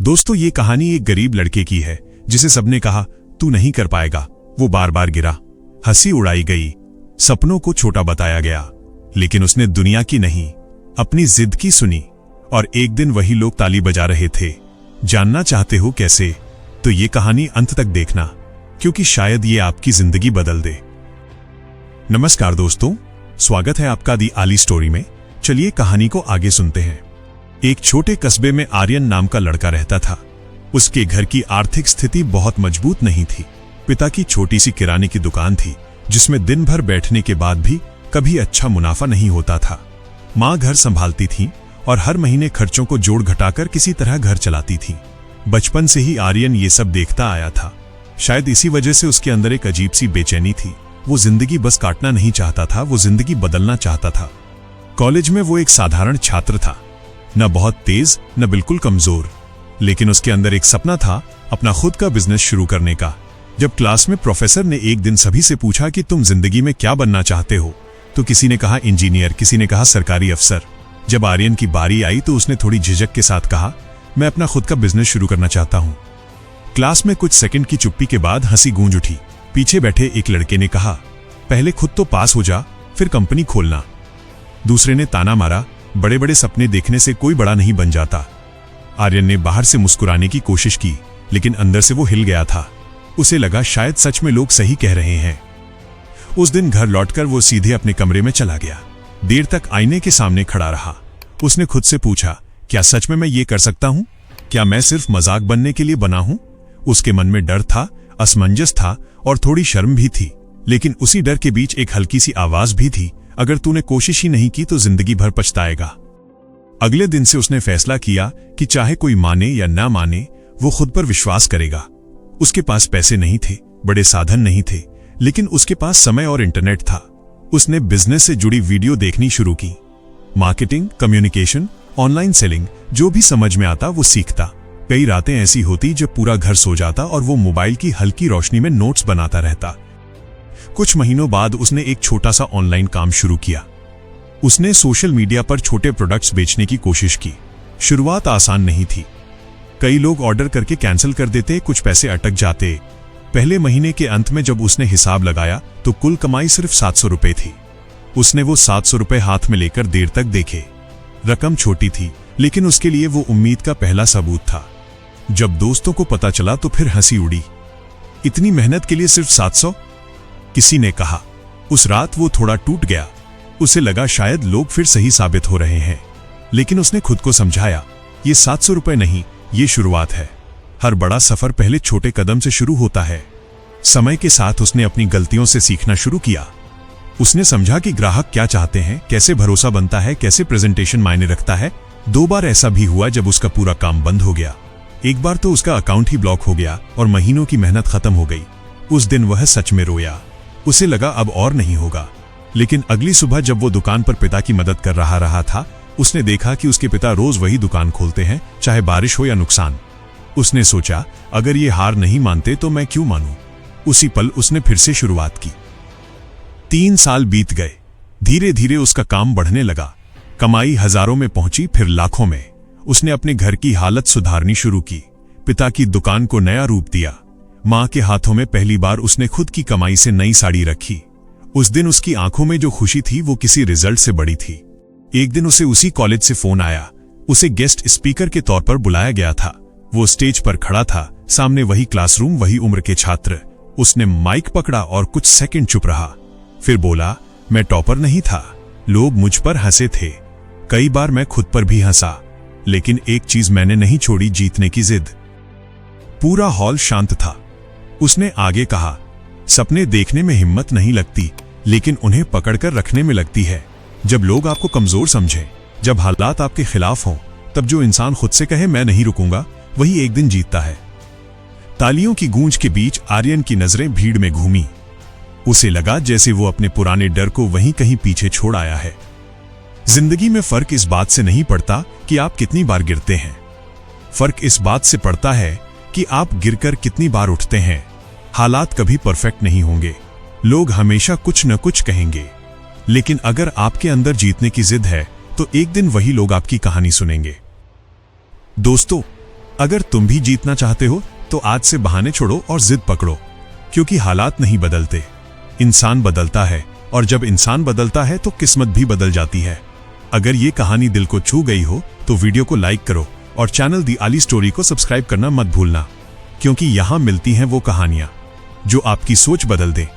दोस्तों, ये कहानी एक गरीब लड़के की है जिसे सबने कहा तू नहीं कर पाएगा। वो बार बार गिरा, हंसी उड़ाई गई, सपनों को छोटा बताया गया, लेकिन उसने दुनिया की नहीं, अपनी जिद की सुनी। और एक दिन वही लोग ताली बजा रहे थे। जानना चाहते हो कैसे? तो ये कहानी अंत तक देखना, क्योंकि शायद ये आपकी जिंदगी बदल दे। नमस्कार दोस्तों, स्वागत है आपका दी आली स्टोरी में। चलिए कहानी को आगे सुनते हैं। एक छोटे कस्बे में आर्यन नाम का लड़का रहता था। उसके घर की आर्थिक स्थिति बहुत मजबूत नहीं थी। पिता की छोटी सी किराने की दुकान थी, जिसमें दिन भर बैठने के बाद भी कभी अच्छा मुनाफा नहीं होता था। माँ घर संभालती थी और हर महीने खर्चों को जोड़ घटाकर किसी तरह घर चलाती थी। बचपन से ही आर्यन ये सब देखता आया था। शायद इसी वजह से उसके अंदर एक अजीब सी बेचैनी थी। वो जिंदगी बस काटना नहीं चाहता था, वो जिंदगी बदलना चाहता था। कॉलेज में वो एक साधारण छात्र था, न बहुत तेज न बिल्कुल कमजोर, लेकिन उसके अंदर एक सपना था अपना खुद का बिजनेस शुरू करने का। जब क्लास में प्रोफेसर ने एक दिन सभी से पूछा कि तुम जिंदगी में क्या बनना चाहते हो, तो किसी ने कहा इंजीनियर, किसी ने कहा सरकारी अफसर। जब आर्यन की बारी आई तो उसने थोड़ी झिझक के साथ कहा, मैं अपना खुद का बिजनेस शुरू करना चाहता हूं। क्लास में कुछ सेकंड की चुप्पी के बाद हंसी गूंज उठी। पीछे बैठे एक लड़के ने कहा, पहले खुद तो पास हो जा, फिर कंपनी खोलना। दूसरे ने ताना मारा, बड़े बड़े सपने देखने से कोई बड़ा नहीं बन जाता। आर्यन ने बाहर से मुस्कुराने की कोशिश की, लेकिन अंदर से वो हिल गया था। उसे लगा शायद सच में लोग सही कह रहे हैं। उस दिन घर लौटकर वो सीधे अपने कमरे में चला गया। देर तक आईने के सामने खड़ा रहा। उसने खुद से पूछा, क्या सच में मैं ये कर सकता हूं? क्या मैं सिर्फ मजाक बनने के लिए बना हूं? उसके मन में डर था, असमंजस था और थोड़ी शर्म भी थी। लेकिन उसी डर के बीच एक हल्की सी आवाज भी थी, अगर तूने कोशिश ही नहीं की तो जिंदगी भर पछताएगा। अगले दिन से उसने फैसला किया कि चाहे कोई माने या ना माने, वो खुद पर विश्वास करेगा। उसके पास पैसे नहीं थे, बड़े साधन नहीं थे, लेकिन उसके पास समय और इंटरनेट था। उसने बिजनेस से जुड़ी वीडियो देखनी शुरू की। मार्केटिंग, कम्युनिकेशन, ऑनलाइन सेलिंग, जो भी समझ में आता वो सीखता। कई रातें ऐसी होती जब पूरा घर सो जाता और वो मोबाइल की हल्की रोशनी में नोट्स बनाता रहता। कुछ महीनों बाद उसने एक छोटा सा ऑनलाइन काम शुरू किया। उसने सोशल मीडिया पर छोटे प्रोडक्ट्स बेचने की कोशिश की। शुरुआत आसान नहीं थी। कई लोग ऑर्डर करके कैंसिल कर देते, कुछ पैसे अटक जाते। पहले महीने के अंत में जब उसने हिसाब लगाया तो कुल कमाई सिर्फ 700 रुपए थी। उसने वो 700 रुपए हाथ में लेकर देर तक देखे। रकम छोटी थी, लेकिन उसके लिए वो उम्मीद का पहला सबूत था। जब दोस्तों को पता चला तो फिर हंसी उड़ी। इतनी मेहनत के लिए सिर्फ 700? किसी ने कहा। उस रात वो थोड़ा टूट गया। उसे लगा शायद लोग फिर सही साबित हो रहे हैं। लेकिन उसने खुद को समझाया, ये 700 रुपए नहीं, ये शुरुआत है। हर बड़ा सफर पहले छोटे कदम से शुरू होता है। समय के साथ उसने अपनी गलतियों से सीखना शुरू किया। उसने समझा कि ग्राहक क्या चाहते हैं, कैसे भरोसा बनता है, कैसे प्रेजेंटेशन मायने रखता है। 2 बार ऐसा भी हुआ जब उसका पूरा काम बंद हो गया। एक बार तो उसका अकाउंट ही ब्लॉक हो गया और महीनों की मेहनत खत्म हो गई। उस दिन वह सच में रोया। उसे लगा अब और नहीं होगा। लेकिन अगली सुबह जब वो दुकान पर पिता की मदद कर रहा था, उसने देखा कि उसके पिता रोज वही दुकान खोलते हैं, चाहे बारिश हो या नुकसान। उसने सोचा, अगर ये हार नहीं मानते तो मैं क्यों मानूं? उसी पल उसने फिर से शुरुआत की। 3 साल बीत गए। धीरे धीरे उसका काम बढ़ने लगा। कमाई हजारों में पहुंची, फिर लाखों में। उसने अपने घर की हालत सुधारनी शुरू की। पिता की दुकान को नया रूप दिया। मां के हाथों में पहली बार उसने खुद की कमाई से नई साड़ी रखी। उस दिन उसकी आंखों में जो खुशी थी वो किसी रिजल्ट से बड़ी थी। एक दिन उसे उसी कॉलेज से फोन आया। उसे गेस्ट स्पीकर के तौर पर बुलाया गया था। वो स्टेज पर खड़ा था, सामने वही क्लासरूम, वही उम्र के छात्र। उसने माइक पकड़ा और कुछ सेकंड चुप रहा, फिर बोला, मैं टॉपर नहीं था, लोग मुझ पर हंसे थे, कई बार मैं खुद पर भी हंसा, लेकिन एक चीज मैंने नहीं छोड़ी, जीतने की जिद। पूरा हॉल शांत था। उसने आगे कहा, सपने देखने में हिम्मत नहीं लगती, लेकिन उन्हें पकड़कर रखने में लगती है। जब लोग आपको कमजोर समझें, जब हालात आपके खिलाफ हों, तब जो इंसान खुद से कहे मैं नहीं रुकूंगा, वही एक दिन जीतता है। तालियों की गूंज के बीच आर्यन की नजरें भीड़ में घूमी। उसे लगा जैसे वो अपने पुराने डर को वहीं कहीं पीछे छोड़ आया है। जिंदगी में फर्क इस बात से नहीं पड़ता कि आप कितनी बार गिरते हैं, फर्क इस बात से पड़ता है कि आप गिरकर कितनी बार उठते हैं। हालात कभी परफेक्ट नहीं होंगे, लोग हमेशा कुछ न कुछ कहेंगे, लेकिन अगर आपके अंदर जीतने की जिद है तो एक दिन वही लोग आपकी कहानी सुनेंगे। दोस्तों, अगर तुम भी जीतना चाहते हो तो आज से बहाने छोड़ो और जिद पकड़ो, क्योंकि हालात नहीं बदलते, इंसान बदलता है, और जब इंसान बदलता है तो किस्मत भी बदल जाती है। अगर ये कहानी दिल को छू गई हो तो वीडियो को लाइक करो और चैनल दी आली स्टोरी को सब्सक्राइब करना मत भूलना, क्योंकि यहां मिलती हैं वो कहानियां जो आपकी सोच बदल दे।